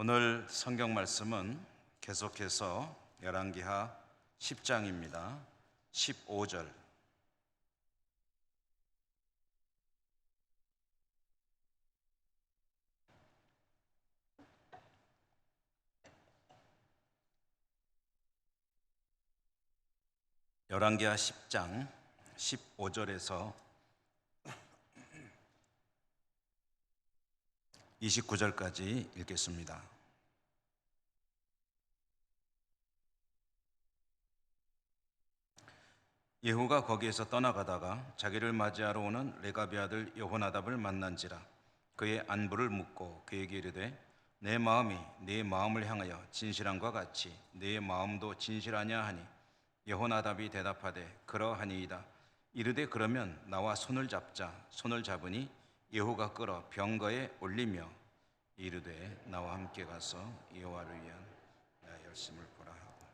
오늘 성경 말씀은 계속해서 열왕기하 10장입니다. 15절. 열왕기하 10장 15절에서 29절까지 읽겠습니다. 예후가 거기에서 떠나가다가 자기를 맞이하러 오는 레가비 아들 여호나답을 만난지라. 그의 안부를 묻고 그에게 이르되 내 마음이 네 마음을 향하여 진실함과 같이 네 마음도 진실하냐 하니, 여호나답이 대답하되 그러하니이다. 이르되 그러면 나와 손을 잡자. 손을 잡으니 예후가 끌어 병거에 올리며 이르되 나와 함께 가서 여호와를 위한 나의 열심을 보라 하고,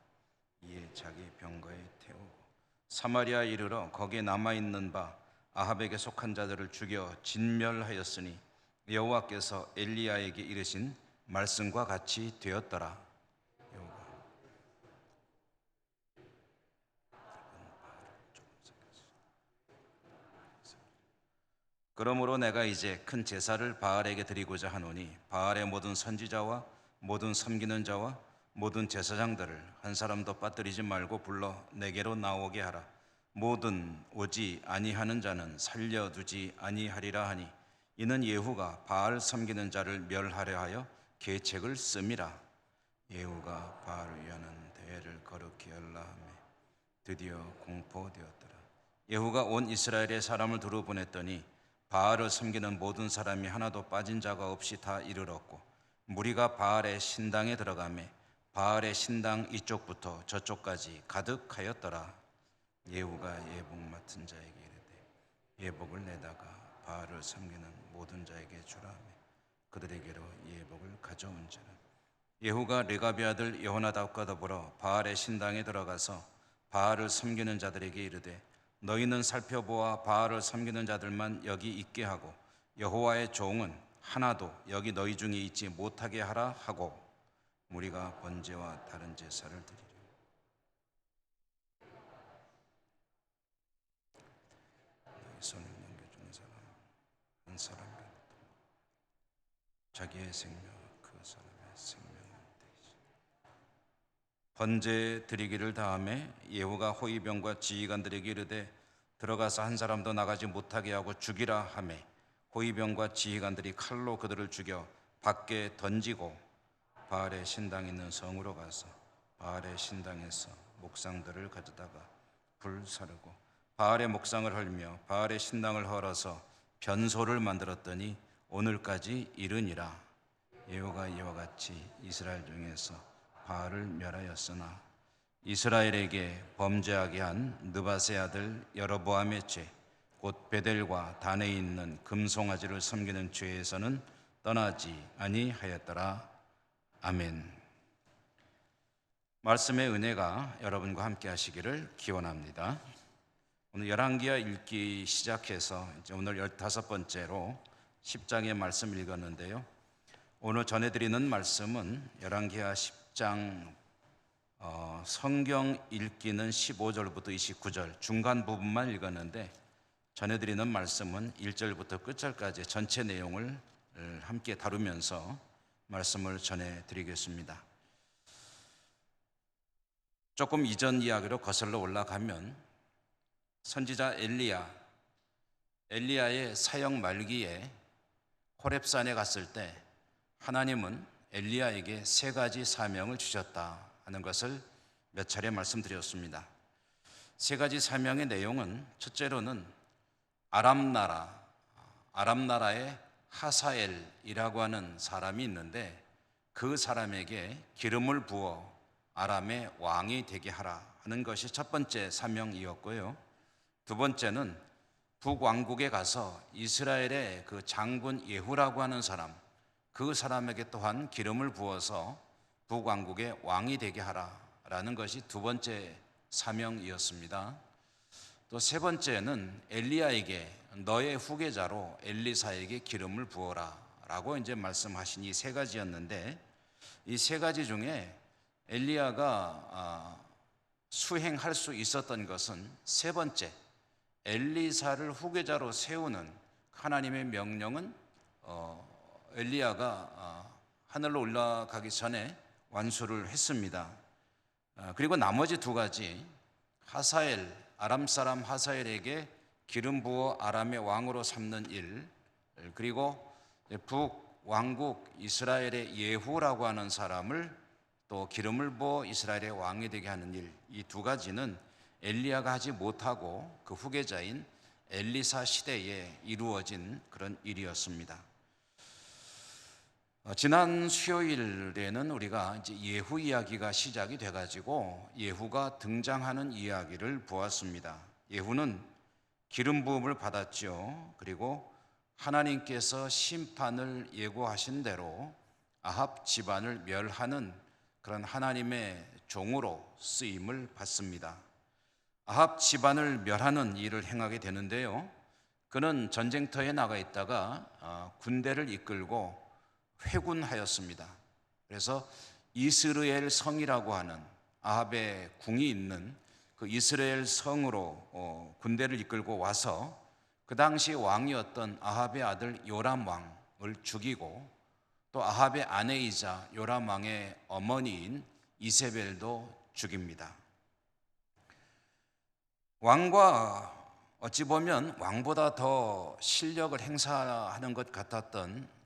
이에 자기 병거에 태우고 사마리아에 이르러 거기에 남아있는 바 아합에게 속한 자들을 죽여 진멸하였으니 여호와께서 엘리야에게 이르신 말씀과 같이 되었더라. 그러므로 내가 이제 큰 제사를 바알에게 드리고자 하노니 바알의 모든 선지자와 모든 섬기는 자와 모든 제사장들을 한 사람도 빠뜨리지 말고 불러 내게로 나오게 하라. 모든 오지 아니하는 자는 살려두지 아니하리라 하니, 이는 예후가 바알 섬기는 자를 멸하려 하여 계책을 씀이라. 예후가 바알을 위하는 대회를 거룩히 열라 하며 드디어 공포되었더라. 예후가 온 이스라엘의 사람을 두루 보냈더니 바알을 섬기는 모든 사람이 하나도 빠진 자가 없이 다 이르렀고, 무리가 바알의 신당에 들어가매 바알의 신당 이쪽부터 저쪽까지 가득하였더라. 예후가 예복 맡은 자에게 이르되 예복을 내다가 바알을 섬기는 모든 자에게 주라 하며 그들에게로 예복을 가져온지라. 예후가 레가비 아들 여호나답과 더불어 바알의 신당에 들어가서 바알을 섬기는 자들에게 이르되 너희는 살펴보아 바알을 섬기는 자들만 여기 있게 하고 여호와의 종은 하나도 여기 너희 중에 있지 못하게 하라 하고, 무리가 번제와 다른 제사를 드리려. 너희 손에 넘겨주는 사람 한 사람이라도 자기의 생명 그 사람의 생명을 대신 번제 드리기를 다음에 예후가 호위병과 지휘관들에게 이르되 들어가서 한 사람도 나가지 못하게 하고 죽이라 하매 호위병과 지휘관들이 칼로 그들을 죽여 밖에 던지고 바알의 신당 있는 성으로 가서 바알의 신당에서 목상들을 가져다가 불 사르고 바알의 목상을 헐며 바알의 신당을 헐어서 변소를 만들었더니 오늘까지 이르니라. 예후가 이와 같이 이스라엘 중에서 바알을 멸하였으나 이스라엘에게 범죄하게 한 느밧의 아들 여로보암의 죄, 곧 베델과 단에 있는 금송아지를 섬기는 죄에서는 떠나지 아니하였더라. 아멘. 말씀의 은혜가 여러분과 함께 하시기를 기원합니다. 오늘 열왕기하 읽기 시작해서 이제 오늘 15번째로 10장의 말씀 읽었는데요. 오늘 전해드리는 말씀은 열왕기하 10장 성경 읽기는 15절부터 29절 중간 부분만 읽었는데, 전해드리는 말씀은 1절부터 끝절까지 전체 내용을 함께 다루면서 말씀을 전해드리겠습니다. 조금 이전 이야기로 거슬러 올라가면 선지자 엘리야의 사역 말기에 호렙산에 갔을 때 하나님은 엘리야에게 3가지 사명을 주셨다 하는 것을 몇 차례 말씀드렸습니다. 3가지 사명의 내용은 첫째로는 아람 나라의 하사엘이라고 하는 사람이 있는데 그 사람에게 기름을 부어 아람의 왕이 되게 하라 하는 것이 첫 번째 사명이었고요. 두 번째는 북왕국에 가서 이스라엘의 그 장군 예후라고 하는 사람, 그 사람에게 또한 기름을 부어서 북왕국의 왕이 되게 하라라는 것이 두 번째 사명이었습니다. 또 세 번째는 엘리야에게 너의 후계자로 엘리사에게 기름을 부어라 라고 이제 말씀하신 이 3가지였는데, 이 세 가지 중에 엘리야가 수행할 수 있었던 것은 세 번째, 엘리사를 후계자로 세우는 하나님의 명령은 엘리야가 하늘로 올라가기 전에 완수를 했습니다. 그리고 나머지 두 가지, 하사엘, 아람 사람 하사엘에게 기름 부어 아람의 왕으로 삼는 일, 그리고 북왕국 이스라엘의 예후라고 하는 사람을 또 기름을 부어 이스라엘의 왕이 되게 하는 일, 이 두 가지는 엘리야가 하지 못하고 그 후계자인 엘리사 시대에 이루어진 그런 일이었습니다. 지난 수요일에는 우리가 이제 예후 이야기가 시작이 돼가지고 예후가 등장하는 이야기를 보았습니다. 예후는 기름 부음을 받았죠. 그리고 하나님께서 심판을 예고하신 대로 아합 집안을 멸하는 그런 하나님의 종으로 쓰임을 받습니다. 아합 집안을 멸하는 일을 행하게 되는데요, 그는 전쟁터에 나가 있다가 군대를 이끌고 회군하였습니다. 그래서 이스라엘 성이라고 하는 아합의 궁이 있는 그 이스라엘 성으로 군대를 이끌고 와서 그 당시 왕이었던 아합의 아들 요람 왕을 죽이고, 또 아합의 아내이자 요람 왕의 어머니인 이세벨도 죽입니다. 왕과 어찌 보면 왕보다 더 실력을 행사하는 것 같았던,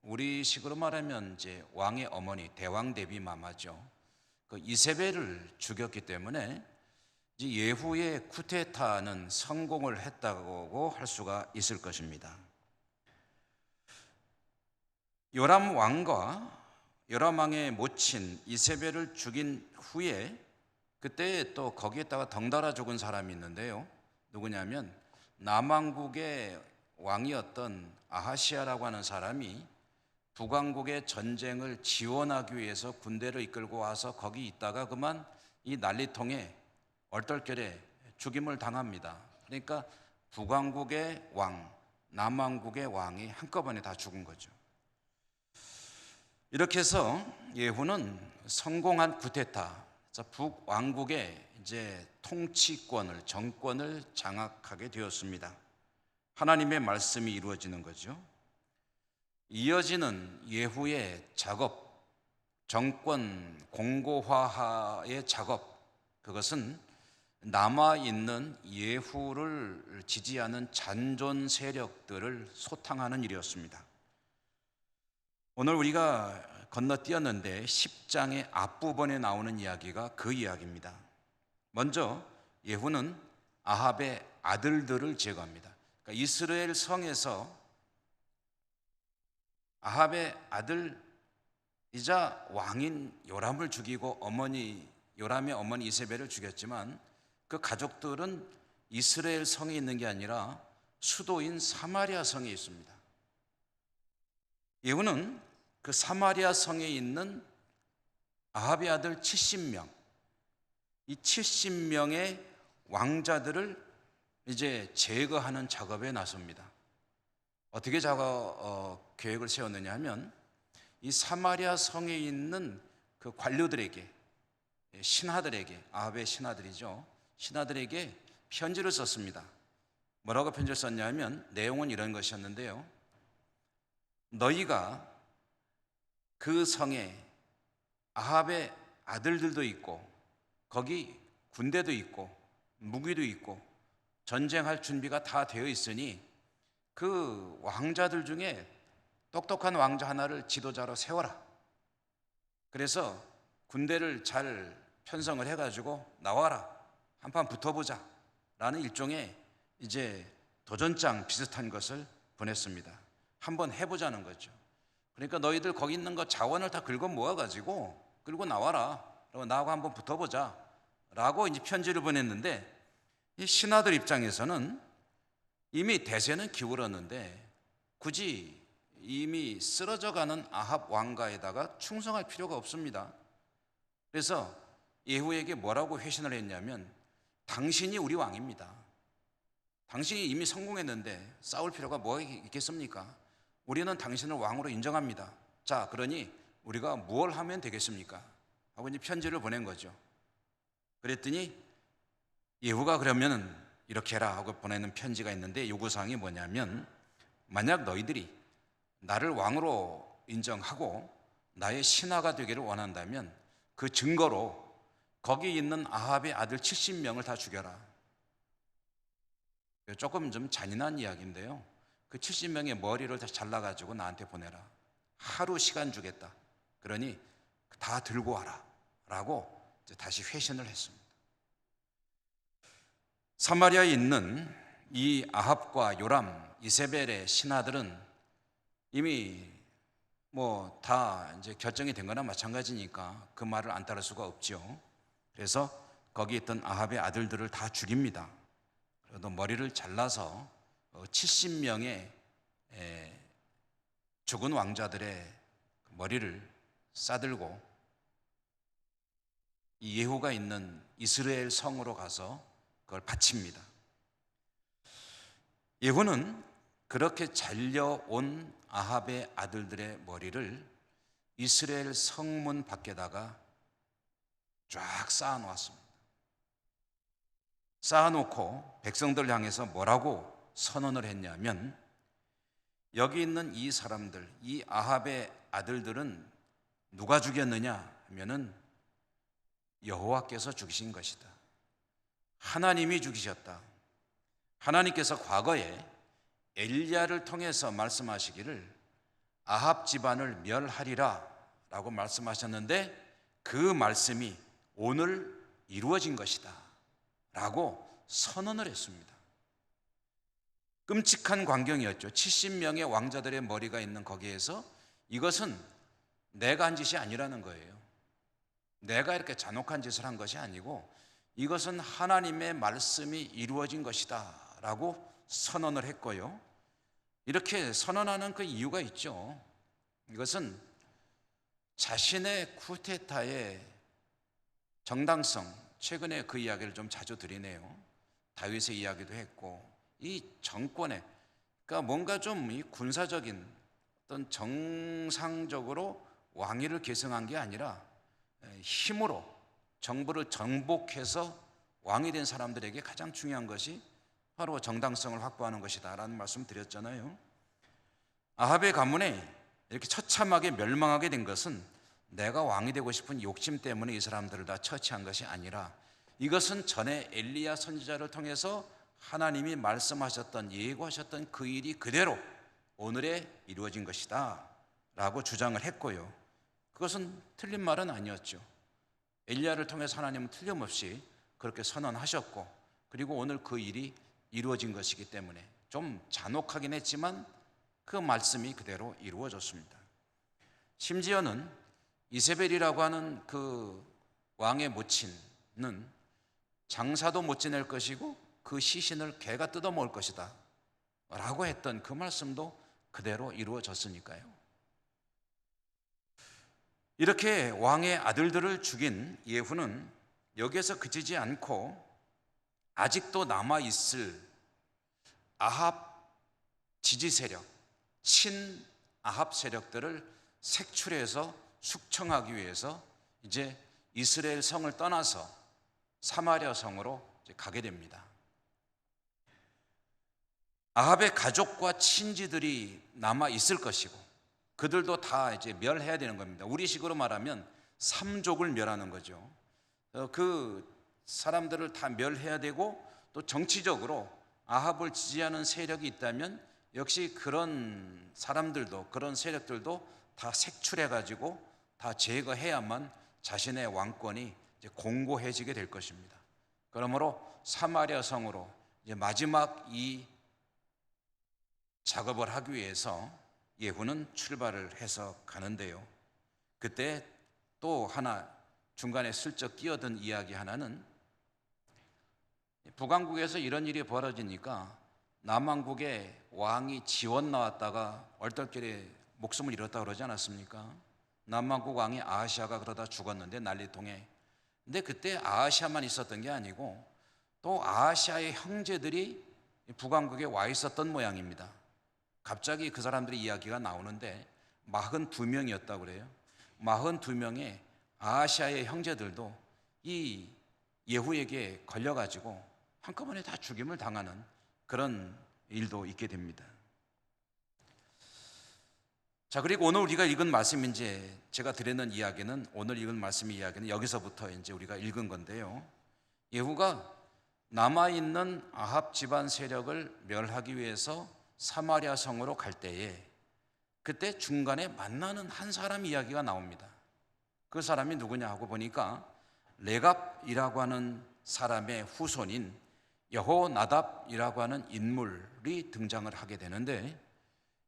우리식으로 말하면 이제 왕의 어머니, 대왕 대비 마마죠. 그 이세벨을 죽였기 때문에 이제 예후의 쿠데타는 성공을 했다고 할 수가 있을 것입니다. 요람 왕과 요람 왕의 모친 이세벨을 죽인 후에 그때 또 거기에다가 덩달아 죽은 사람이 있는데요, 누구냐면 남왕국의 왕이었던 아하시아라고 하는 사람이 북왕국의 전쟁을 지원하기 위해서 군대를 이끌고 와서 거기 있다가 그만 이 난리통에 얼떨결에 죽임을 당합니다. 그러니까 북왕국의 왕, 남왕국의 왕이 한꺼번에 다 죽은 거죠. 이렇게 해서 예후는 성공한 쿠데타, 북왕국의 이제 통치권을, 정권을 장악하게 되었습니다. 하나님의 말씀이 이루어지는 거죠. 이어지는 예후의 작업, 정권 공고화의 작업, 그것은 남아있는 예후를 지지하는 잔존 세력들을 소탕하는 일이었습니다. 오늘 우리가 건너뛰었는데 10장의 앞부분에 나오는 이야기가 그 이야기입니다. 먼저 예후는 아합의 아들들을 제거합니다. 그러니까 이스라엘 성에서 아합의 아들이자 왕인 요람을 죽이고 요람의 어머니 이세벨을 죽였지만 그 가족들은 이스라엘 성에 있는 게 아니라 수도인 사마리아 성에 있습니다. 예후는 그 사마리아 성에 있는 아합의 아들 70명, 이 70명의 왕자들을 이제 제거하는 작업에 나섭니다. 어떻게 계획을 세웠느냐 하면, 이 사마리아 성에 있는 그 관료들에게, 신하들에게, 아합의 신하들이죠, 신하들에게 편지를 썼습니다. 뭐라고 편지를 썼냐 하면 내용은 이런 것이었는데요, 너희가 그 성에 아합의 아들들도 있고 거기 군대도 있고 무기도 있고 전쟁할 준비가 다 되어 있으니 그 왕자들 중에 똑똑한 왕자 하나를 지도자로 세워라. 그래서 군대를 잘 편성을 해가지고 나와라, 한판 붙어보자 라는 일종의 이제 도전장 비슷한 것을 보냈습니다. 한번 해보자는 거죠. 그러니까 너희들 거기 있는 거 자원을 다 긁어 모아가지고 끌고 나와라, 그리고 나하고 한번 붙어보자 라고 이제 편지를 보냈는데, 이 신하들 입장에서는 이미 대세는 기울었는데 굳이 이미 쓰러져가는 아합 왕가에다가 충성할 필요가 없습니다. 그래서 예후에게 뭐라고 회신을 했냐면, 당신이 우리 왕입니다. 당신이 이미 성공했는데 싸울 필요가 뭐가 있겠습니까? 우리는 당신을 왕으로 인정합니다. 자, 그러니 우리가 무엇을 하면 되겠습니까? 하고 이제 편지를 보낸 거죠. 그랬더니 예후가 그러면 이렇게 해라 하고 보내는 편지가 있는데, 요구사항이 뭐냐면, 만약 너희들이 나를 왕으로 인정하고 나의 신하가 되기를 원한다면 그 증거로 거기 있는 아합의 아들 70명을 다 죽여라. 조금 좀 잔인한 이야기인데요, 그 70명의 머리를 다 잘라가지고 나한테 보내라. 하루 시간 주겠다. 그러니 다 들고 와라 라고 이제 다시 회신을 했습니다. 사마리아에 있는 이 아합과 요람, 이세벨의 신하들은 이미 뭐 다 이제 결정이 된 거나 마찬가지니까 그 말을 안 따를 수가 없죠. 그래서 거기 있던 아합의 아들들을 다 죽입니다. 그래도 머리를 잘라서 70명의 죽은 왕자들의 머리를 싸들고 이 예후가 있는 이스라엘 성으로 가서 그걸 바칩니다. 예후는 그렇게 잘려온 아합의 아들들의 머리를 이스라엘 성문 밖에다가 쫙 쌓아놓았습니다. 쌓아놓고 백성들을 향해서 뭐라고 선언을 했냐면, 여기 있는 이 사람들, 이 아합의 아들들은 누가 죽였느냐 하면은 여호와께서 죽이신 것이다. 하나님이 죽이셨다. 하나님께서 과거에 엘리야를 통해서 말씀하시기를 아합 집안을 멸하리라 라고 말씀하셨는데, 그 말씀이 오늘 이루어진 것이다 라고 선언을 했습니다. 끔찍한 광경이었죠. 70명의 왕자들의 머리가 있는 거기에서 이것은 내가 한 짓이 아니라는 거예요. 내가 이렇게 잔혹한 짓을 한 것이 아니고 이것은 하나님의 말씀이 이루어진 것이다 라고 선언을 했고요. 이렇게 선언하는 그 이유가 있죠. 이것은 자신의 쿠데타의 정당성, 최근에 그 이야기를 좀 자주 드리네요. 다윗의 이야기도 했고, 이 정권에, 그러니까 뭔가 좀 이 군사적인 어떤 정상적으로 왕위를 계승한 게 아니라 힘으로 정부를 정복해서 왕이 된 사람들에게 가장 중요한 것이 바로 정당성을 확보하는 것이다 라는 말씀 드렸잖아요. 아합의 가문에 이렇게 처참하게 멸망하게 된 것은 내가 왕이 되고 싶은 욕심 때문에 이 사람들을 다 처치한 것이 아니라, 이것은 전에 엘리야 선지자를 통해서 하나님이 말씀하셨던, 예고하셨던 그 일이 그대로 오늘에 이루어진 것이다 라고 주장을 했고요. 그것은 틀린 말은 아니었죠. 엘리야를 통해서 하나님은 틀림없이 그렇게 선언하셨고, 그리고 오늘 그 일이 이루어진 것이기 때문에 좀 잔혹하긴 했지만 그 말씀이 그대로 이루어졌습니다. 심지어는 이세벨이라고 하는 그 왕의 모친은 장사도 못 지낼 것이고 그 시신을 개가 뜯어먹을 것이다 라고 했던 그 말씀도 그대로 이루어졌으니까요. 이렇게 왕의 아들들을 죽인 예후는 여기에서 그치지 않고 아직도 남아있을 아합 지지 세력, 친 아합 세력들을 색출해서 숙청하기 위해서 이제 이스라엘 성을 떠나서 사마리아 성으로 가게 됩니다. 아합의 가족과 친지들이 남아 있을 것이고 그들도 다 이제 멸해야 되는 겁니다. 우리식으로 말하면 삼족을 멸하는 거죠. 그 사람들을 다 멸해야 되고, 또 정치적으로 아합을 지지하는 세력이 있다면 역시 그런 사람들도, 그런 세력들도 다 색출해 가지고 다 제거해야만 자신의 왕권이 이제 공고해지게 될 것입니다. 그러므로 사마리아 성으로 이제 마지막 이 작업을 하기 위해서 예후는 출발을 해서 가는데요. 그때 또 하나 중간에 슬쩍 끼어든 이야기 하나는, 북왕국에서 이런 일이 벌어지니까 남왕국에 왕이 지원 나왔다가 얼떨결에 목숨을 잃었다 그러지 않았습니까? 남왕국 왕이 아하시아가 그러다 죽었는데, 난리통에. 근데 그때 아하시아만 있었던 게 아니고 또 아하시아의 형제들이 북왕국에 와 있었던 모양입니다. 갑자기 그 사람들의 이야기가 나오는데 42명이었다고 그래요. 42명의 아하시아의 형제들도 이 예후에게 걸려가지고 한꺼번에 다 죽임을 당하는 그런 일도 있게 됩니다. 자, 그리고 오늘 우리가 읽은 말씀, 이제 제가 드리는 이야기는, 오늘 읽은 말씀의 이야기는 여기서부터 이제 우리가 읽은 건데요. 예후가 남아있는 아합 집안 세력을 멸하기 위해서 사마리아 성으로 갈 때에 그때 중간에 만나는 한 사람 이야기가 나옵니다. 그 사람이 누구냐 하고 보니까 레갑이라고 하는 사람의 후손인 여호나답이라고 하는 인물이 등장을 하게 되는데,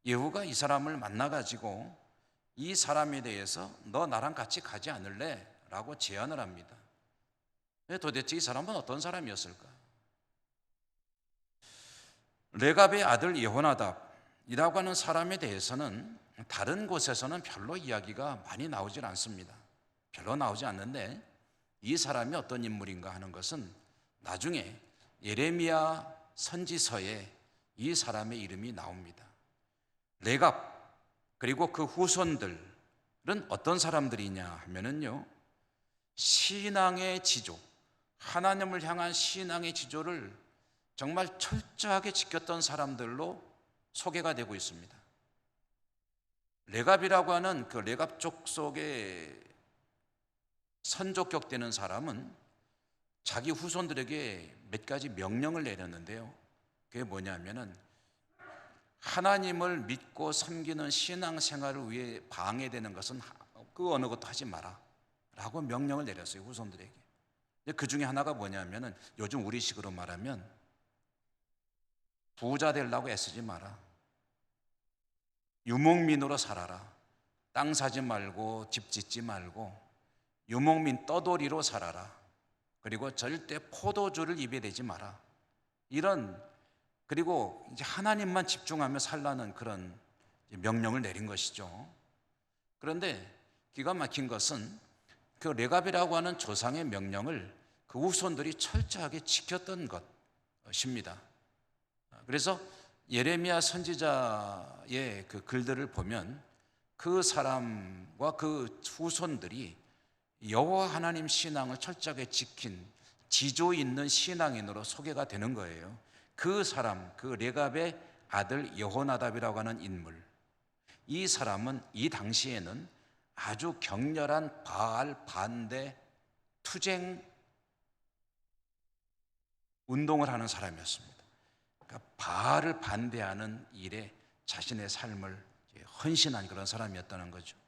예후가 이 사람을 만나가지고 이 사람에 대해서 너 나랑 같이 가지 않을래? 라고 제안을 합니다. 도대체 이 사람은 어떤 사람이었을까? 레갑의 아들 여호나답이라고 하는 사람에 대해서는 다른 곳에서는 별로 이야기가 많이 나오질 않습니다. 별로 나오지 않는데, 이 사람이 어떤 인물인가 하는 것은 나중에 예레미야 선지서에 이 사람의 이름이 나옵니다. 레갑 그리고 그 후손들은 어떤 사람들이냐 하면은요, 신앙의 지조, 하나님을 향한 신앙의 지조를 정말 철저하게 지켰던 사람들로 소개가 되고 있습니다. 레갑이라고 하는 그 레갑족 속에 선족격되는 사람은 자기 후손들에게 몇 가지 명령을 내렸는데요. 그게 뭐냐면은 하나님을 믿고 섬기는 신앙생활을 위해 방해되는 것은 그 어느 것도 하지 마라 라고 명령을 내렸어요, 후손들에게. 그 중에 하나가 뭐냐면은 요즘 우리식으로 말하면 부자 되려고 애쓰지 마라, 유목민으로 살아라, 땅 사지 말고 집 짓지 말고 유목민 떠돌이로 살아라, 그리고 절대 포도주를 입에 대지 마라, 이런, 그리고 이제 하나님만 집중하며 살라는 그런 명령을 내린 것이죠. 그런데 기가 막힌 것은 그 레갑이라고 하는 조상의 명령을 그 후손들이 철저하게 지켰던 것입니다. 그래서 예레미야 선지자의 그 글들을 보면 그 사람과 그 후손들이 여호와 하나님 신앙을 철저하게 지킨 지조 있는 신앙인으로 소개가 되는 거예요. 그 사람, 그 레갑의 아들 여호나답이라고 하는 인물, 이 사람은 이 당시에는 아주 격렬한 바알 반대 투쟁 운동을 하는 사람이었습니다. 그러니까 바알을 반대하는 일에 자신의 삶을 헌신한 그런 사람이었다는 거죠.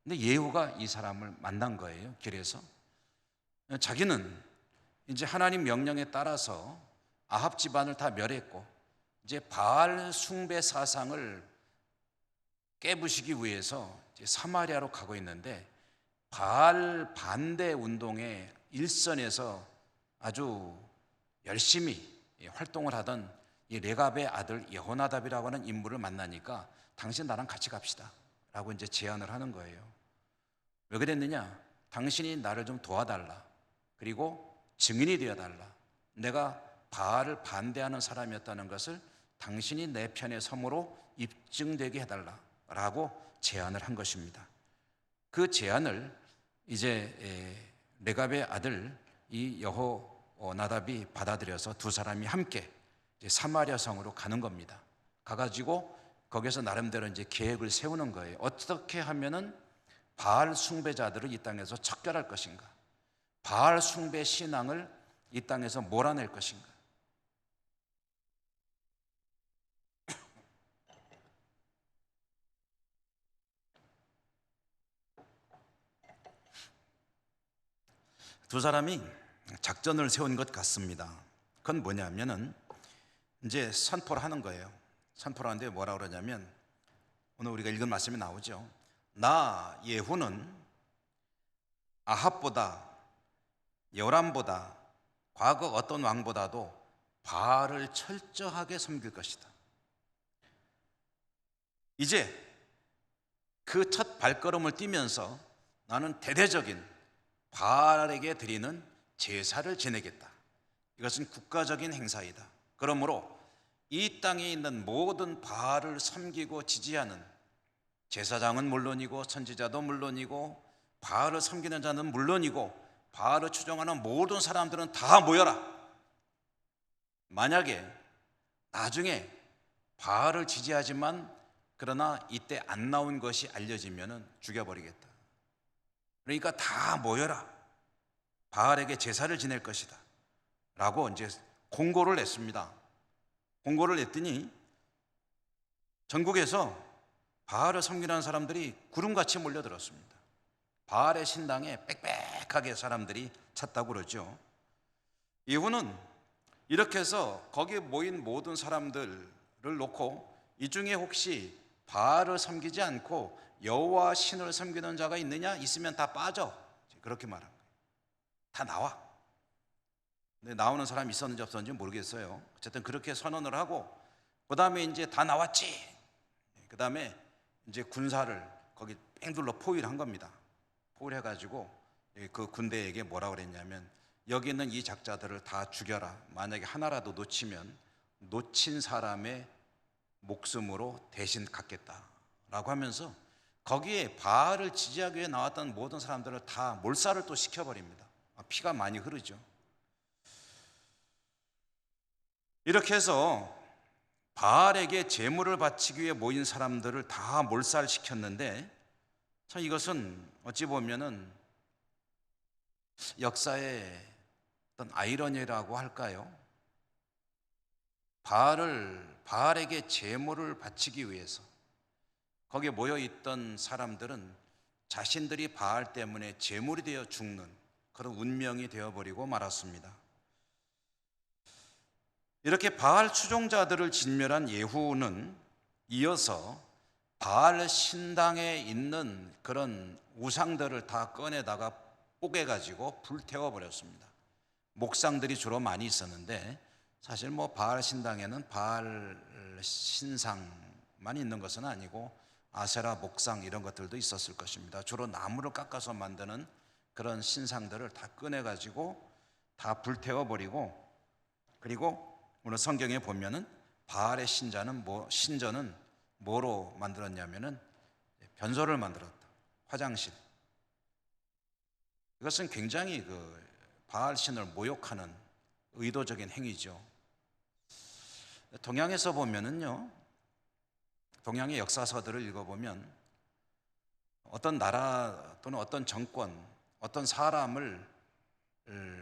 근데 예후가 이 사람을 만난 거예요, 길에서. 자기는 이제 하나님 명령에 따라서 아합 집안을 다 멸했고 이제 바알 숭배 사상을 깨부시기 위해서 이제 사마리아로 가고 있는데, 바알 반대 운동의 일선에서 아주 열심히 활동을 하던 이 레갑의 아들 여호나답이라고 하는 인물을 만나니까 당신 나랑 같이 갑시다 라고 이제 제안을 하는 거예요. 왜 그랬느냐? 당신이 나를 좀 도와달라, 그리고 증인이 되어달라, 내가 바알을 반대하는 사람이었다는 것을 당신이 내 편에 섬으로 입증되게 해달라 라고 제안을 한 것입니다. 그 제안을 이제 레갑의 아들 이 여호나답이 받아들여서 두 사람이 함께 이제 사마리아 성으로 가는 겁니다. 가가지고 거기서 나름대로 이제 계획을 세우는 거예요. 어떻게 하면은 바알 숭배자들을 이 땅에서 척결할 것인가, 바알 숭배 신앙을 이 땅에서 몰아낼 것인가. 두 사람이 작전을 세운 것 같습니다. 그건 뭐냐면은 이제 선포를 하는 거예요. 선포를 하는데 뭐라 그러냐면, 오늘 우리가 읽은 말씀이 나오죠. 나 예후는 아합보다, 요람보다, 과거 어떤 왕보다도 바알을 철저하게 섬길 것이다. 이제 그 첫 발걸음을 띄면서 나는 대대적인 바알에게 드리는 제사를 지내겠다. 이것은 국가적인 행사이다. 그러므로 이 땅에 있는 모든 바알을 섬기고 지지하는 제사장은 물론이고 선지자도 물론이고 바알을 섬기는 자는 물론이고 바알을 추종하는 모든 사람들은 다 모여라. 만약에 나중에 바알을 지지하지만 그러나 이때 안 나온 것이 알려지면 죽여버리겠다. 그러니까 다 모여라. 바알에게 제사를 지낼 것이다 라고 이제 공고를 냈습니다. 공고를 냈더니 전국에서 바알을 섬기는 사람들이 구름같이 몰려들었습니다. 바알의 신당에 빽빽하게 사람들이 찼다고 그러죠. 이유는 이렇게 해서 거기에 모인 모든 사람들을 놓고 이 중에 혹시 바알을 섬기지 않고 여호와 신을 섬기는 자가 있느냐? 있으면 다 빠져. 그렇게 말한 거예요. 다 나와. 근데 나오는 사람이 있었는지 없었는지 모르겠어요. 어쨌든 그렇게 선언을 하고 그 다음에 이제 다 나왔지. 그 다음에 이제 군사를 거기 뺑 둘러 포위를 한 겁니다. 포위를 해가지고 그 군대에게 뭐라고 그랬냐면 여기 있는 이 작자들을 다 죽여라. 만약에 하나라도 놓치면 놓친 사람의 목숨으로 대신 갚겠다라고 하면서 거기에 바알을 지지하기 위해 나왔던 모든 사람들을 다 몰살을 또 시켜버립니다. 피가 많이 흐르죠. 이렇게 해서 바알에게 제물을 바치기 위해 모인 사람들을 다 몰살시켰는데 참 이것은 어찌 보면은 역사의 어떤 아이러니라고 할까요? 바알에게 제물을 바치기 위해서 거기에 모여있던 사람들은 자신들이 바알 때문에 제물이 되어 죽는 그런 운명이 되어버리고 말았습니다. 이렇게 바알 추종자들을 진멸한 예후는 이어서 바알 신당에 있는 그런 우상들을 다 꺼내다가 뽀개가지고 불태워버렸습니다. 목상들이 주로 많이 있었는데 사실 뭐 바알 신당에는 바알 신상만 있는 것은 아니고 아세라 목상 이런 것들도 있었을 것입니다. 주로 나무를 깎아서 만드는 그런 신상들을 다 꺼내가지고 다 불태워버리고 그리고 오늘 성경에 보면은 바알의 신전은 뭐로 만들었냐면은 변소를 만들었다. 화장실. 이것은 굉장히 그 바알 신을 모욕하는 의도적인 행위죠. 동양에서 보면은요, 동양의 역사서들을 읽어보면 어떤 나라 또는 어떤 정권, 어떤 사람을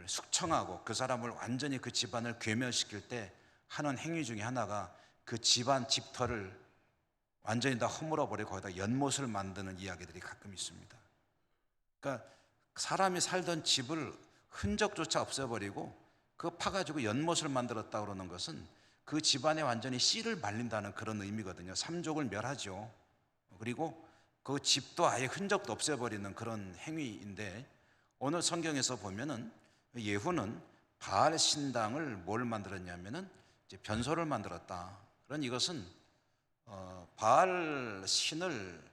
숙청하고 그 사람을 완전히 그 집안을 괴멸시킬 때 하는 행위 중에 하나가 그 집안 집터를 완전히 다 허물어버리고 거기다 연못을 만드는 이야기들이 가끔 있습니다. 그러니까 사람이 살던 집을 흔적조차 없애버리고 그거 파가지고 연못을 만들었다 그러는 것은 그 집안에 완전히 씨를 말린다는 그런 의미거든요. 삼족을 멸하죠. 그리고 그 집도 아예 흔적도 없애버리는 그런 행위인데 오늘 성경에서 보면은 예후는 바알 신당을 뭘 만들었냐면은 이제 변소를 만들었다. 그런 이것은 바알 신을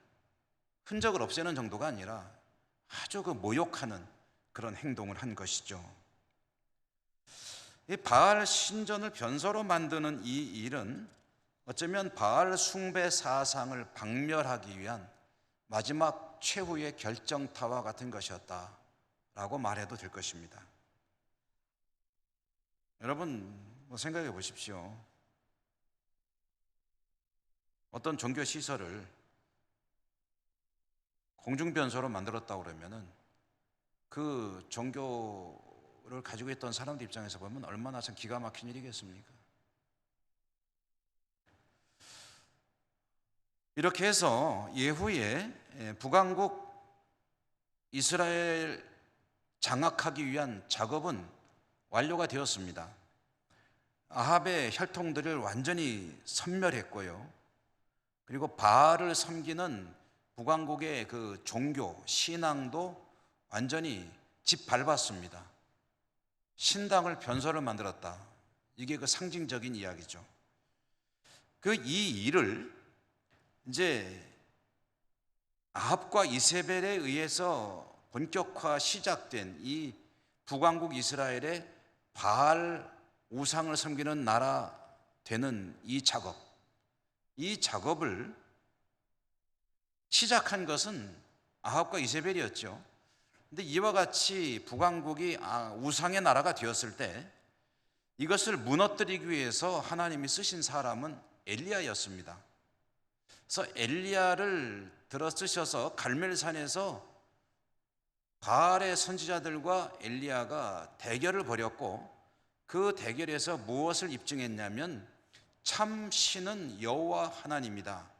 흔적을 없애는 정도가 아니라 아주 그 모욕하는 그런 행동을 한 것이죠. 이 바알 신전을 변소로 만드는 이 일은 어쩌면 바알 숭배 사상을 박멸하기 위한 마지막 최후의 결정타와 같은 것이었다라고 말해도 될 것입니다. 여러분 생각해 보십시오. 어떤 종교 시설을 공중변소로 만들었다고 그러면은 그 종교를 가지고 있던 사람들 입장에서 보면 얼마나 참 기가 막힌 일이겠습니까? 이렇게 해서 예후에 북왕국 이스라엘 장악하기 위한 작업은 완료가 되었습니다. 아합의 혈통들을 완전히 섬멸했고요. 그리고 바알을 섬기는 북왕국의 그 종교, 신앙도 완전히 짓밟았습니다. 신당을 변소를 만들었다. 이게 그 상징적인 이야기죠. 그 이 일을 이제 아합과 이세벨에 의해서 본격화 시작된 이 북왕국 이스라엘의 바알 우상을 섬기는 나라 되는 이 작업을 시작한 것은 아합과 이세벨이었죠. 근데 이와 같이 북왕국이 우상의 나라가 되었을 때 이것을 무너뜨리기 위해서 하나님이 쓰신 사람은 엘리야였습니다. 그래서 엘리야를 들어 쓰셔서 갈멜산에서 바알의 선지자들과 엘리야가 대결을 벌였고, 그 대결에서 무엇을 입증했냐면 참 신은 여호와 하나님이다,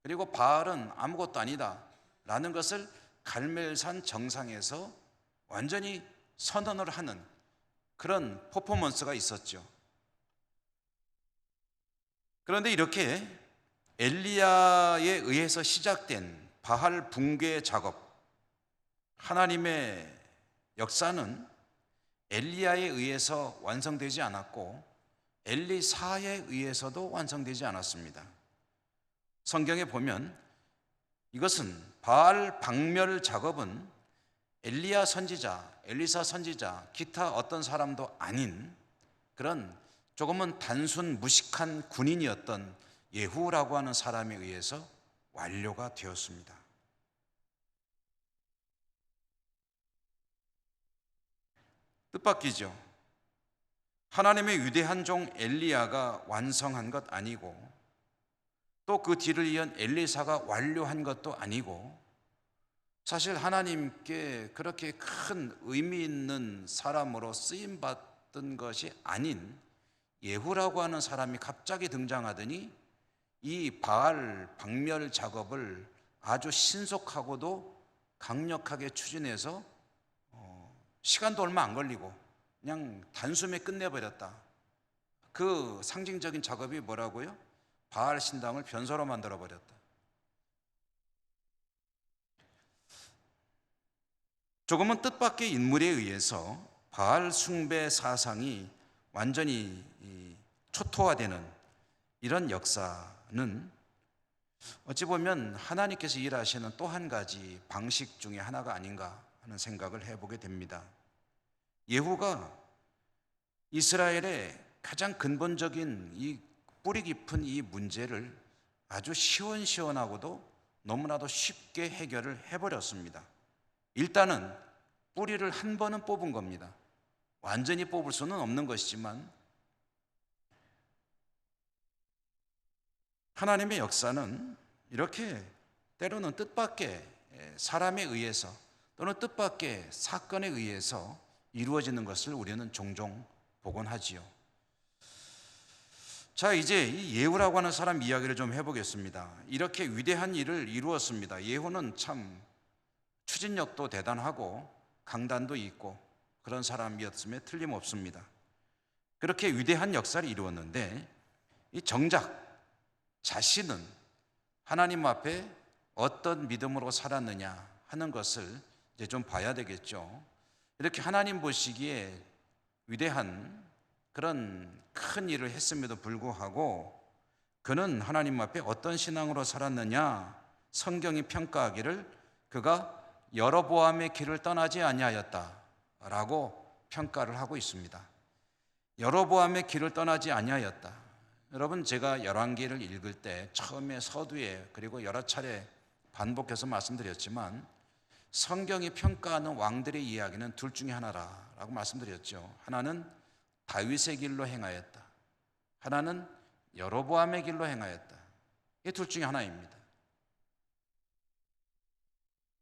그리고 바알은 아무것도 아니다 라는 것을 갈멜산 정상에서 완전히 선언을 하는 그런 퍼포먼스가 있었죠. 그런데 이렇게 엘리야에 의해서 시작된 바알 붕괴 작업, 하나님의 역사는 엘리야에 의해서 완성되지 않았고 엘리사에 의해서도 완성되지 않았습니다. 성경에 보면 이것은 바알 박멸 작업은 엘리야 선지자, 엘리사 선지자, 기타 어떤 사람도 아닌 그런 조금은 단순 무식한 군인이었던 예후라고 하는 사람에 의해서 완료가 되었습니다. 뜻밖이죠. 하나님의 위대한 종 엘리야가 완성한 것 아니고 또 그 뒤를 이은 엘리사가 완료한 것도 아니고, 사실 하나님께 그렇게 큰 의미 있는 사람으로 쓰임 받던 것이 아닌 예후라고 하는 사람이 갑자기 등장하더니 이 바알 박멸 작업을 아주 신속하고도 강력하게 추진해서 시간도 얼마 안 걸리고 그냥 단숨에 끝내버렸다. 그 상징적인 작업이 뭐라고요? 바알 신당을 변소로 만들어버렸다. 조금은 뜻밖의 인물에 의해서 바알 숭배 사상이 완전히 초토화되는 이런 역사는 어찌 보면 하나님께서 일하시는 또 한 가지 방식 중에 하나가 아닌가 하는 생각을 해보게 됩니다. 예후가 이스라엘의 가장 근본적인 이 뿌리 깊은 이 문제를 아주 시원시원하고도 너무나도 쉽게 해결을 해버렸습니다. 일단은 뿌리를 한 번은 뽑은 겁니다. 완전히 뽑을 수는 없는 것이지만 하나님의 역사는 이렇게 때로는 뜻밖의 사람에 의해서 또는 뜻밖의 사건에 의해서 이루어지는 것을 우리는 종종 보곤 하지요. 자, 이제 이 예후라고 하는 사람 이야기를 좀 해보겠습니다. 이렇게 위대한 일을 이루었습니다. 예후는 참 추진력도 대단하고 강단도 있고 그런 사람이었음에 틀림없습니다. 그렇게 위대한 역사를 이루었는데 이 정작 자신은 하나님 앞에 어떤 믿음으로 살았느냐 하는 것을 이제 좀 봐야 되겠죠. 이렇게 하나님 보시기에 위대한 그런 큰 일을 했음에도 불구하고 그는 하나님 앞에 어떤 신앙으로 살았느냐, 성경이 평가하기를 그가 여로보암의 길을 떠나지 아니하였다라고 평가를 하고 있습니다. 여로보암의 길을 떠나지 아니하였다. 여러분, 제가 열왕기를 읽을 때 처음에 서두에 그리고 여러 차례 반복해서 말씀드렸지만 성경이 평가하는 왕들의 이야기는 둘 중에 하나라고 말씀드렸죠. 하나는 다윗의 길로 행하였다, 하나는 여로보암의 길로 행하였다. 이 둘 중에 하나입니다.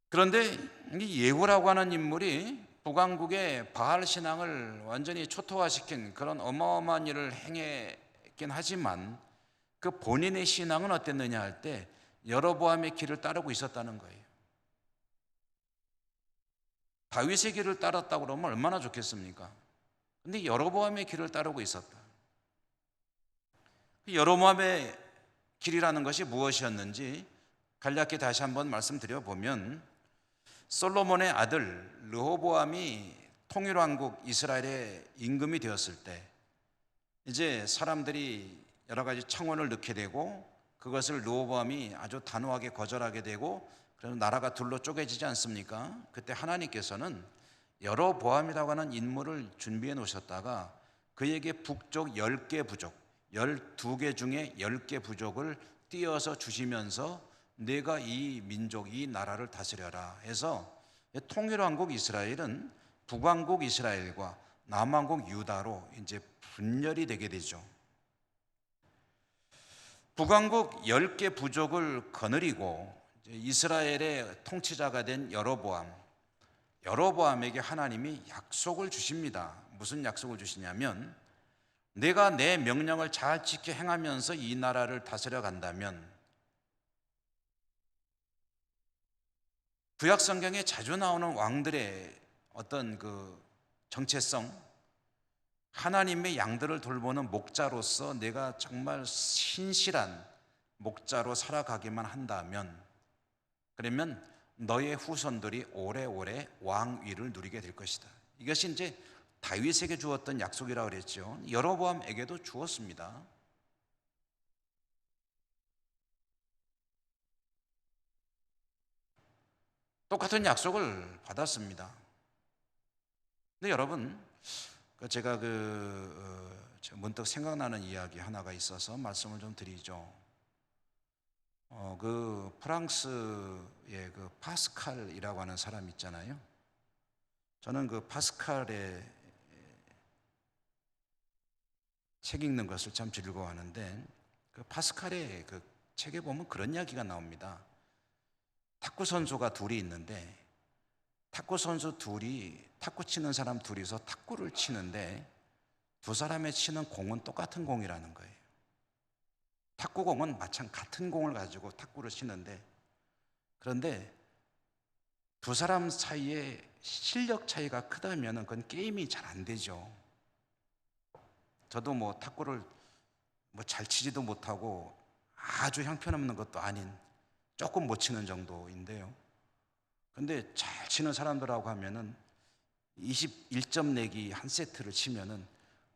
그런데 이 예후라고 하는 인물이 북왕국의 바알 신앙을 완전히 초토화시킨 그런 어마어마한 일을 행했긴 하지만 그 본인의 신앙은 어땠느냐 할 때 여로보암의 길을 따르고 있었다는 거예요. 다윗의 길을 따랐다고 그러면 얼마나 좋겠습니까? 근데 여로보암의 길을 따르고 있었다. 여로보암의 길이라는 것이 무엇이었는지 간략히 다시 한번 말씀드려 보면, 솔로몬의 아들 르호보암이 통일왕국 이스라엘의 임금이 되었을 때 이제 사람들이 여러 가지 청원을 넣게 되고 그것을 르호보암이 아주 단호하게 거절하게 되고 그래서 나라가 둘로 쪼개지지 않습니까? 그때 하나님께서는 여로보암이라고 하는 인물을 준비해 놓으셨다가 그에게 북쪽 10개 부족, 12개 중에 10개 부족을 띄어서 주시면서 내가 이 민족, 이 나라를 다스려라 해서 통일왕국 이스라엘은 북왕국 이스라엘과 남왕국 유다로 이제 분열이 되게 되죠. 북왕국 10개 부족을 거느리고 이스라엘의 통치자가 된 여로보암에게 하나님이 약속을 주십니다. 무슨 약속을 주시냐면, 내가 내 명령을 잘 지켜 행하면서 이 나라를 다스려 간다면, 구약 성경에 자주 나오는 왕들의 어떤 그 정체성, 하나님의 양들을 돌보는 목자로서 내가 정말 신실한 목자로 살아가기만 한다면, 그러면 너의 후손들이 오래오래 왕위를 누리게 될 것이다. 이것이 이제 다윗에게 주었던 약속이라고 그랬죠. 여로보암에게도 주었습니다. 똑같은 약속을 받았습니다. 근데 여러분, 제가 문득 생각나는 이야기 하나가 있어서 말씀을 좀 드리죠. 프랑스의 그 파스칼이라고 하는 사람 있잖아요. 저는 그 파스칼의 책 읽는 것을 참 즐거워하는데, 그 파스칼의 그 책에 보면 그런 이야기가 나옵니다. 탁구 선수가 둘이 있는데, 탁구 선수 둘이, 탁구 치는 사람 둘이서 탁구를 치는데 두 사람의 치는 공은 똑같은 공이라는 거예요. 탁구공은 마찬가지 같은 공을 가지고 탁구를 치는데, 그런데 두 사람 사이에 실력 차이가 크다면 그건 게임이 잘 안 되죠. 저도 뭐 탁구를 잘 치지도 못하고 아주 형편없는 것도 아닌 조금 못 치는 정도인데요. 근데 잘 치는 사람들하고 하면은 21점 내기 한 세트를 치면은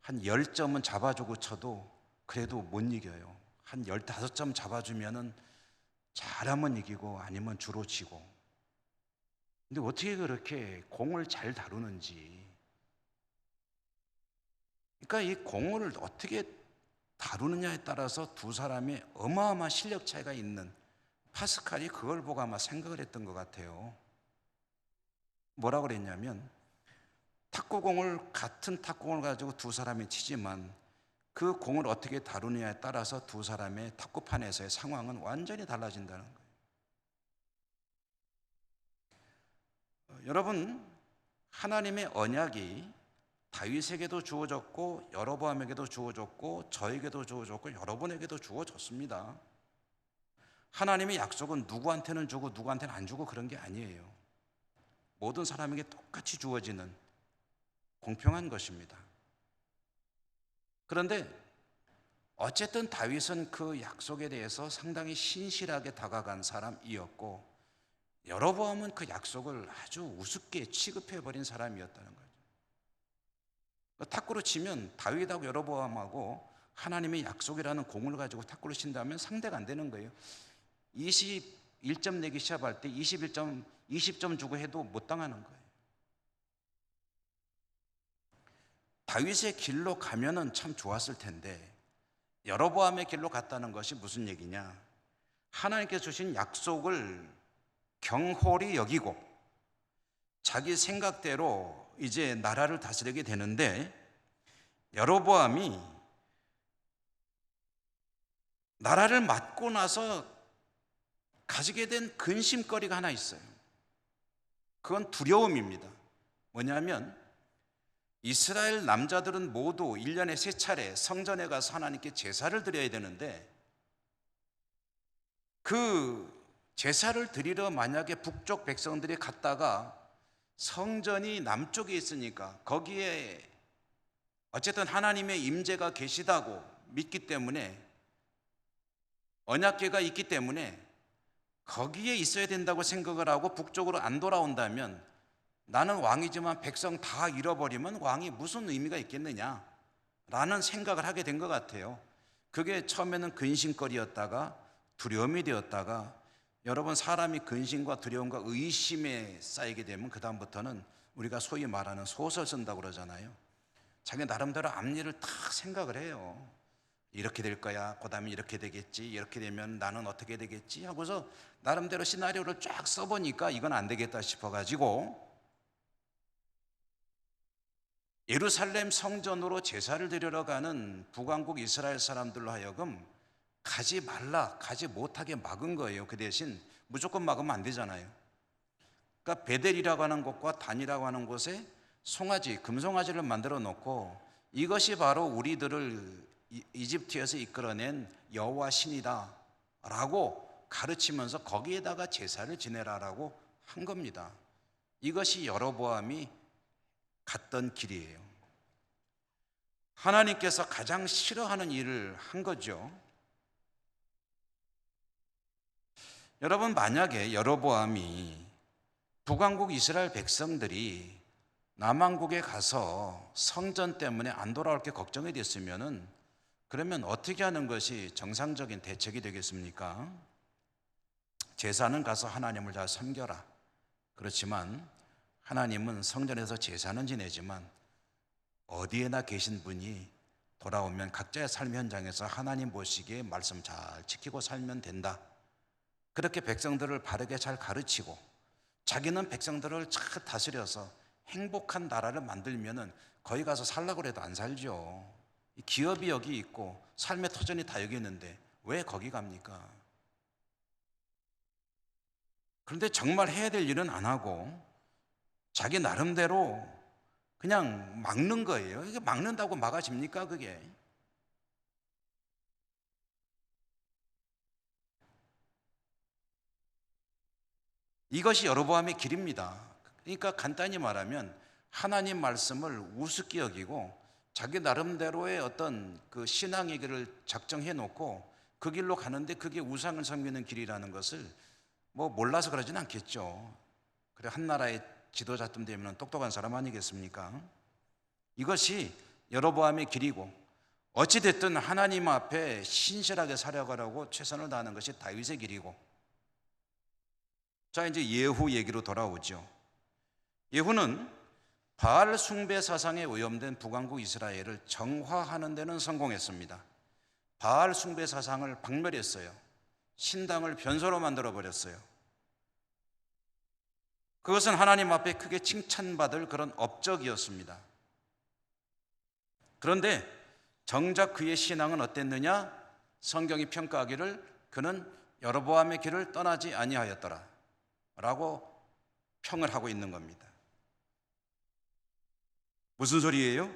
한 10점은 잡아주고 쳐도 그래도 못 이겨요. 한 15점 잡아주면은 잘하면 이기고 아니면 주로 치고. 근데 어떻게 그렇게 공을 잘 다루는지. 그러니까 이 공을 어떻게 다루느냐에 따라서 두 사람의 어마어마한 실력 차이가 있는, 파스칼이 그걸 보고 아마 생각을 했던 것 같아요. 뭐라고 그랬냐면, 같은 탁구공을 가지고 두 사람이 치지만 그 공을 어떻게 다루느냐에 따라서 두 사람의 탁구판에서의 상황은 완전히 달라진다는 거예요. 여러분, 하나님의 언약이 다윗에게도 주어졌고 여로보암에게도 주어졌고 저에게도 주어졌고 여러분에게도 주어졌습니다. 하나님의 약속은 누구한테는 주고 누구한테는 안 주고 그런 게 아니에요. 모든 사람에게 똑같이 주어지는 공평한 것입니다. 그런데 어쨌든 다윗은 그 약속에 대해서 상당히 신실하게 다가간 사람이었고, 여로보암은 그 약속을 아주 우습게 취급해버린 사람이었다는 거죠. 탁구로 치면 다윗하고 여로보암하고 하나님의 약속이라는 공을 가지고 탁구를 친다면 상대가 안 되는 거예요. 21점 내기 시합할 때 20점 주고 해도 못 당하는 거예요. 다윗의 길로 가면은 참 좋았을 텐데 여로보암의 길로 갔다는 것이 무슨 얘기냐? 하나님께서 주신 약속을 경홀히 여기고 자기 생각대로 이제 나라를 다스리게 되는데, 여로보암이 나라를 맡고 나서 가지게 된 근심거리가 하나 있어요. 그건 두려움입니다. 뭐냐면, 이스라엘 남자들은 모두 1년에 3차례 성전에 가서 하나님께 제사를 드려야 되는데, 그 제사를 드리러 만약에 북쪽 백성들이 갔다가 성전이 남쪽에 있으니까 거기에 어쨌든 하나님의 임재가 계시다고 믿기 때문에, 언약궤가 있기 때문에 거기에 있어야 된다고 생각을 하고 북쪽으로 안 돌아온다면, 나는 왕이지만 백성 다 잃어버리면 왕이 무슨 의미가 있겠느냐 라는 생각을 하게 된 것 같아요. 그게 처음에는 근심거리였다가 두려움이 되었다가, 여러분, 사람이 근심과 두려움과 의심에 쌓이게 되면 그 다음부터는 우리가 소위 말하는 소설 쓴다고 그러잖아요. 자기 나름대로 앞일을 딱 생각을 해요. 이렇게 될 거야, 그 다음에 이렇게 되겠지, 이렇게 되면 나는 어떻게 되겠지 하고서 나름대로 시나리오를 쫙 써보니까 이건 안 되겠다 싶어가지고 예루살렘 성전으로 제사를 드리러 가는 북왕국 이스라엘 사람들로 하여금 가지 말라, 가지 못하게 막은 거예요. 그 대신 무조건 막으면 안 되잖아요. 그러니까 베델이라고 하는 곳과 단이라고 하는 곳에 송아지, 금송아지를 만들어 놓고 이것이 바로 우리들을 이집트에서 이끌어낸 여호와 신이다 라고 가르치면서 거기에다가 제사를 지내라라고 한 겁니다. 이것이 여로보암이 갔던 길이에요. 하나님께서 가장 싫어하는 일을 한 거죠. 여러분, 만약에 여로보암이 북왕국 이스라엘 백성들이 남왕국에 가서 성전 때문에 안 돌아올 게 걱정이 됐으면은 그러면 어떻게 하는 것이 정상적인 대책이 되겠습니까? 제사는 가서 하나님을 잘 섬겨라. 그렇지만 하나님은 성전에서 제사는 지내지만 어디에나 계신 분이 돌아오면 각자의 삶 현장에서 하나님 보시기에 말씀 잘 지키고 살면 된다. 그렇게 백성들을 바르게 잘 가르치고 자기는 백성들을 잘 다스려서 행복한 나라를 만들면은 거기 가서 살라고 해도 안 살죠. 기업이 여기 있고 삶의 터전이 다 여기 있는데 왜 거기 갑니까? 그런데 정말 해야 될 일은 안 하고 자기 나름대로 그냥 막는 거예요. 이게 막는다고 막아집니까, 그게? 이것이 여로보암의 길입니다. 그러니까 간단히 말하면 하나님 말씀을 우습게 여기고 자기 나름대로의 어떤 그 신앙의 길을 작정해 놓고 그 길로 가는데 그게 우상을 섬기는 길이라는 것을 뭐 몰라서 그러진 않겠죠. 그래, 한 나라의 지도자쯤 되면 똑똑한 사람 아니겠습니까? 이것이 여로보암의 길이고 어찌됐든 하나님 앞에 신실하게 살아가라고 최선을 다하는 것이 다윗의 길이고, 자, 이제 예후 얘기로 돌아오죠. 예후는 바알 숭배 사상에 오염된 북왕국 이스라엘을 정화하는 데는 성공했습니다. 바알 숭배 사상을 박멸했어요. 신당을 변소로 만들어 버렸어요. 그것은 하나님 앞에 크게 칭찬받을 그런 업적이었습니다. 그런데 정작 그의 신앙은 어땠느냐? 성경이 평가하기를 그는 여로보암의 길을 떠나지 아니하였더라 라고 평을 하고 있는 겁니다. 무슨 소리예요?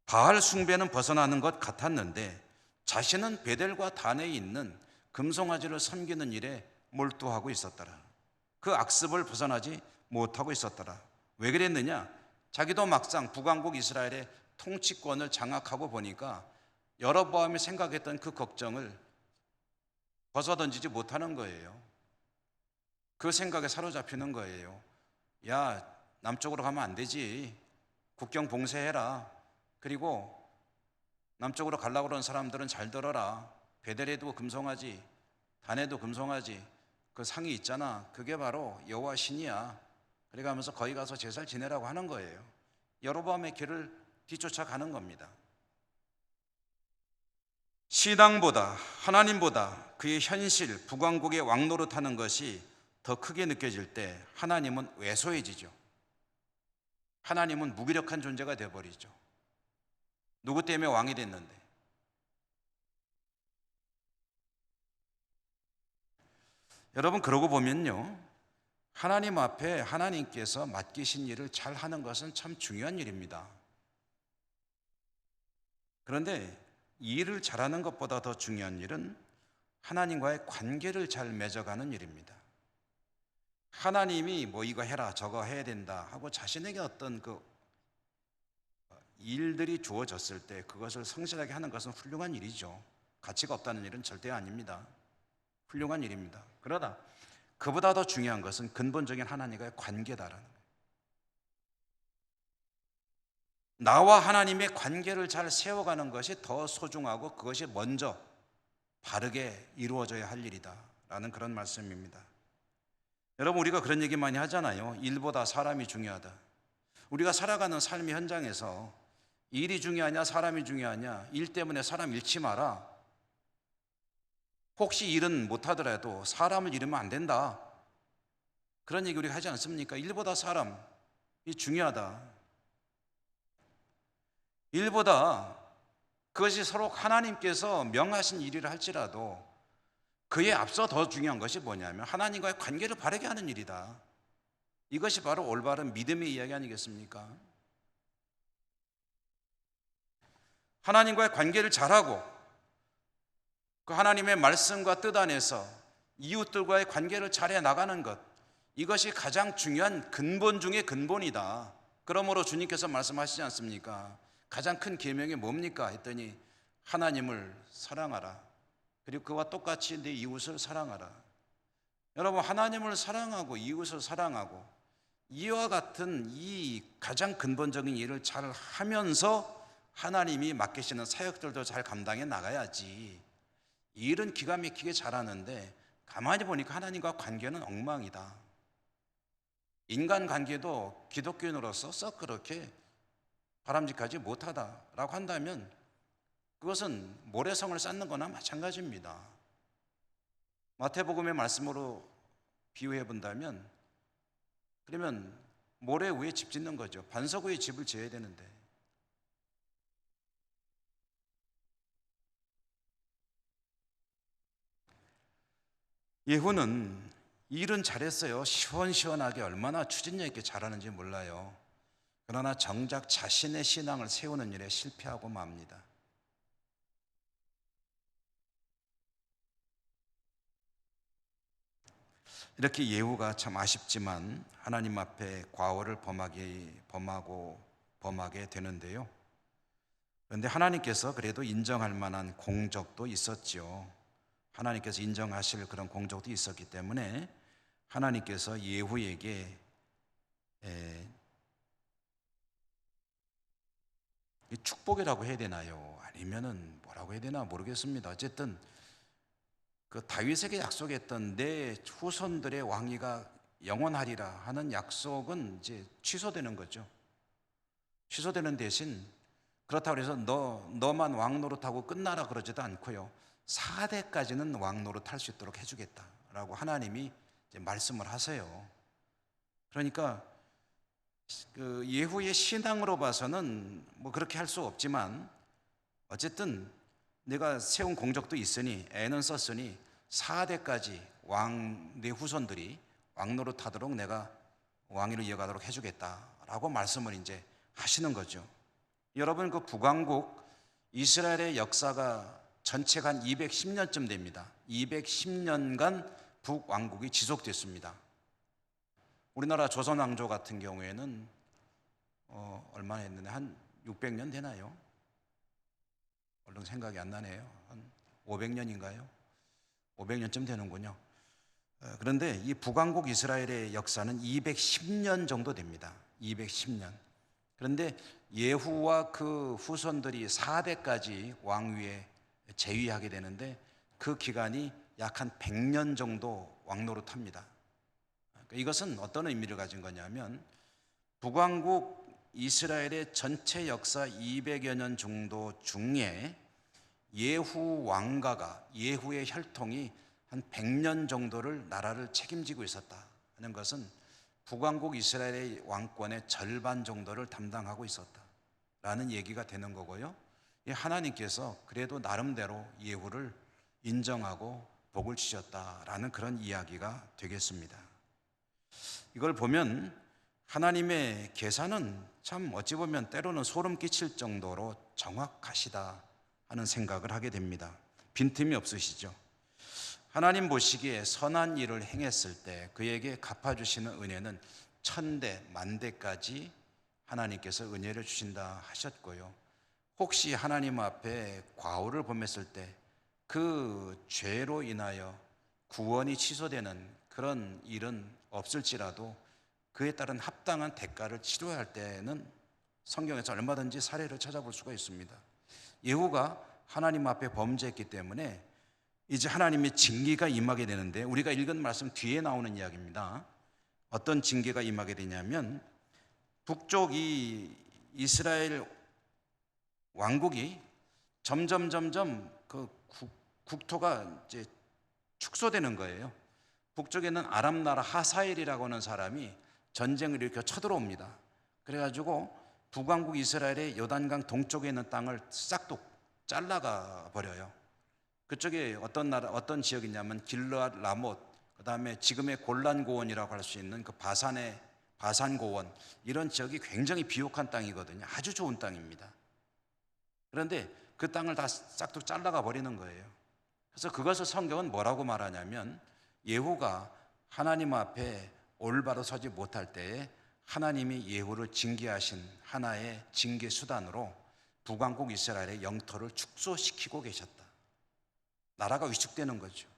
바알 숭배는 벗어나는 것 같았는데 자신은 베델과 단에 있는 금송아지를 섬기는 일에 몰두하고 있었더라. 그 악습을 벗어나지 못하고 있었더라. 왜 그랬느냐? 자기도 막상 북왕국 이스라엘의 통치권을 장악하고 보니까 여로보암이 생각했던 그 걱정을 벗어던지지 못하는 거예요. 그 생각에 사로잡히는 거예요. 야, 남쪽으로 가면 안 되지. 국경 봉쇄해라. 그리고 남쪽으로 가려고 그러는 사람들은 잘 들어라. 베델에도 금송아지, 단에도 금송아지, 그 상이 있잖아. 그게 바로 여호와 신이야. 그래 가면서 거기 가서 제사를 지내라고 하는 거예요. 여로보암의 길을 뒤쫓아가는 겁니다. 신앙보다, 하나님보다 그의 현실, 북왕국의 왕노릇하는 것이 더 크게 느껴질 때 하나님은 왜소해지죠. 하나님은 무기력한 존재가 되어버리죠. 누구 때문에 왕이 됐는데. 여러분, 그러고 보면요, 하나님 앞에 하나님께서 맡기신 일을 잘 하는 것은 참 중요한 일입니다. 그런데 이 일을 잘하는 것보다 더 중요한 일은 하나님과의 관계를 잘 맺어가는 일입니다. 하나님이 뭐 이거 해라 저거 해야 된다 하고 자신에게 어떤 그 일들이 주어졌을 때 그것을 성실하게 하는 것은 훌륭한 일이죠. 가치가 없다는 일은 절대 아닙니다. 훌륭한 일입니다. 그러나 그보다 더 중요한 것은 근본적인 하나님과의 관계다라는 거예요. 나와 하나님의 관계를 잘 세워가는 것이 더 소중하고 그것이 먼저 바르게 이루어져야 할 일이다 라는 그런 말씀입니다. 여러분, 우리가 그런 얘기 많이 하잖아요. 일보다 사람이 중요하다. 우리가 살아가는 삶의 현장에서 일이 중요하냐 사람이 중요하냐? 일 때문에 사람 잃지 마라. 혹시 일은 못하더라도 사람을 잃으면 안 된다. 그런 얘기 우리가 하지 않습니까? 일보다 사람이 중요하다. 일보다 그것이 서로 하나님께서 명하신 일이라 할지라도 그에 앞서 더 중요한 것이 뭐냐면 하나님과의 관계를 바르게 하는 일이다. 이것이 바로 올바른 믿음의 이야기 아니겠습니까? 하나님과의 관계를 잘하고 그 하나님의 말씀과 뜻 안에서 이웃들과의 관계를 잘해 나가는 것, 이것이 가장 중요한 근본 중의 근본이다. 그러므로 주님께서 말씀하시지 않습니까? 가장 큰 계명이 뭡니까? 했더니 하나님을 사랑하라. 그리고 그와 똑같이 내 이웃을 사랑하라. 여러분, 하나님을 사랑하고 이웃을 사랑하고 이와 같은 이 가장 근본적인 일을 잘 하면서 하나님이 맡기시는 사역들도 잘 감당해 나가야지. 이 일은 기가 막히게 잘하는데 가만히 보니까 하나님과 관계는 엉망이다. 인간관계도 기독교인으로서 썩 그렇게 바람직하지 못하다라고 한다면 그것은 모래성을 쌓는 거나 마찬가지입니다. 마태복음의 말씀으로 비유해 본다면 그러면 모래 위에 집 짓는 거죠. 반석 위에 집을 지어야 되는데 예후는 일은 잘했어요. 시원시원하게 얼마나 추진력 있게 잘하는지 몰라요. 그러나 정작 자신의 신앙을 세우는 일에 실패하고 맙니다. 이렇게 예후가 참 아쉽지만 하나님 앞에 과오를 범하게 되는데요. 그런데 하나님께서 그래도 인정할 만한 공적도 있었죠. 하나님께서 인정하실 그런 공적도 있었기 때문에 하나님께서 예후에게 축복이라고 해야 되나요? 아니면은 뭐라고 해야 되나 모르겠습니다. 어쨌든 그 다윗에게 약속했던 내 후손들의 왕위가 영원하리라 하는 약속은 이제 취소되는 거죠. 취소되는 대신 그렇다고 해서 너만 왕 노릇하고 끝나라 그러지도 않고요. 4대까지는 왕 노릇할 수 있도록 해주겠다라고 하나님이 이제 말씀을 하세요. 그러니까 그 예후의 신앙으로 봐서는 뭐 그렇게 할 수 없지만 어쨌든 내가 세운 공적도 있으니 애는 썼으니 4대까지 내 후손들이 왕노릇하도록 내가 왕위를 이어가도록 해주겠다라고 말씀을 이제 하시는 거죠. 여러분, 그 북왕국 이스라엘의 역사가 전체가 한 210년쯤 됩니다. 210년간 북왕국이 지속됐습니다. 우리나라 조선왕조 같은 경우에는 얼마나 했는데 한 600년 되나요? 얼른 생각이 안 나네요. 한 500년인가요? 500년쯤 되는군요. 그런데 이 북왕국 이스라엘의 역사는 210년 정도 됩니다. 210년. 그런데 예후와 그 후손들이 4대까지 왕위에 재위하게 되는데 그 기간이 약 한 100년 정도 왕노릇합니다. 이것은 어떤 의미를 가진 거냐면 북왕국 이스라엘의 전체 역사 200여 년 정도 중에 예후 왕가가 예후의 혈통이 한 100년 정도를 나라를 책임지고 있었다 하는 것은 북왕국 이스라엘의 왕권의 절반 정도를 담당하고 있었다라는 얘기가 되는 거고요. 하나님께서 그래도 나름대로 예후를 인정하고 복을 주셨다라는 그런 이야기가 되겠습니다. 이걸 보면 하나님의 계산은 참 어찌 보면 때로는 소름 끼칠 정도로 정확하시다 하는 생각을 하게 됩니다. 빈틈이 없으시죠. 하나님 보시기에 선한 일을 행했을 때 그에게 갚아주시는 은혜는 천대 만대까지 하나님께서 은혜를 주신다 하셨고요. 혹시 하나님 앞에 과오를 범했을 때 그 죄로 인하여 구원이 취소되는 그런 일은 없을지라도 그에 따른 합당한 대가를 치러야 할 때는 성경에서 얼마든지 사례를 찾아볼 수가 있습니다. 예후가 하나님 앞에 범죄했기 때문에 이제 하나님의 징계가 임하게 되는데 우리가 읽은 말씀 뒤에 나오는 이야기입니다. 어떤 징계가 임하게 되냐면 북쪽 이 이스라엘 왕국이 점점 그 국토가 이제 축소되는 거예요. 북쪽에 있는 아람 나라 하사엘이라고 하는 사람이 전쟁을 일으켜 쳐들어옵니다. 그래가지고 북왕국 이스라엘의 요단강 동쪽에 있는 땅을 싹둑 잘라가 버려요. 그쪽에 어떤 지역이냐면 길르앗 라못, 그다음에 지금의 골란 고원이라고 할 수 있는 그 바산의 바산 고원, 이런 지역이 굉장히 비옥한 땅이거든요. 아주 좋은 땅입니다. 그런데 그 땅을 다 싹둑 잘라가 버리는 거예요. 그래서 그것을 성경은 뭐라고 말하냐면, 예후가 하나님 앞에 올바로 서지 못할 때에 하나님이 예후를 징계하신 하나의 징계 수단으로 북왕국 이스라엘의 영토를 축소시키고 계셨다. 나라가 위축되는 거죠.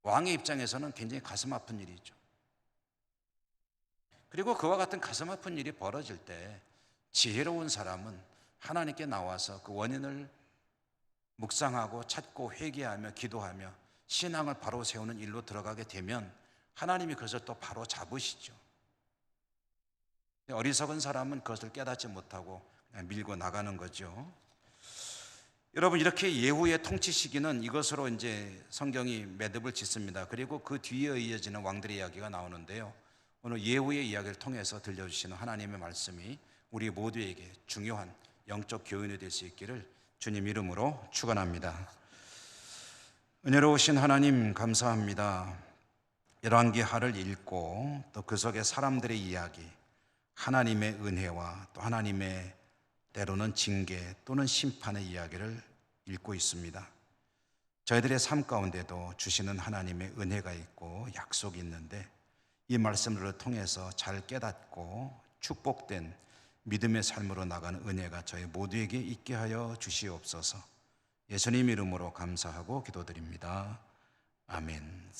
왕의 입장에서는 굉장히 가슴 아픈 일이죠. 그리고 그와 같은 가슴 아픈 일이 벌어질 때 지혜로운 사람은 하나님께 나와서 그 원인을 묵상하고 찾고 회개하며 기도하며 신앙을 바로 세우는 일로 들어가게 되면 하나님이 그것을 또 바로 잡으시죠. 어리석은 사람은 그것을 깨닫지 못하고 그냥 밀고 나가는 거죠. 여러분, 이렇게 예후의 통치 시기는 이것으로 이제 성경이 매듭을 짓습니다. 그리고 그 뒤에 이어지는 왕들의 이야기가 나오는데요. 오늘 예후의 이야기를 통해서 들려주시는 하나님의 말씀이 우리 모두에게 중요한 영적 교훈이 될 수 있기를 주님 이름으로 축원합니다. 은혜로우신 하나님, 감사합니다. 열왕기하를 읽고 또 그 속에 사람들의 이야기, 하나님의 은혜와 또 하나님의 때로는 징계 또는 심판의 이야기를 읽고 있습니다. 저희들의 삶 가운데도 주시는 하나님의 은혜가 있고 약속이 있는데, 이 말씀들을 통해서 잘 깨닫고 축복된 믿음의 삶으로 나가는 은혜가 저희 모두에게 있게 하여 주시옵소서. 예수님 이름으로 감사하고 기도드립니다. 아멘.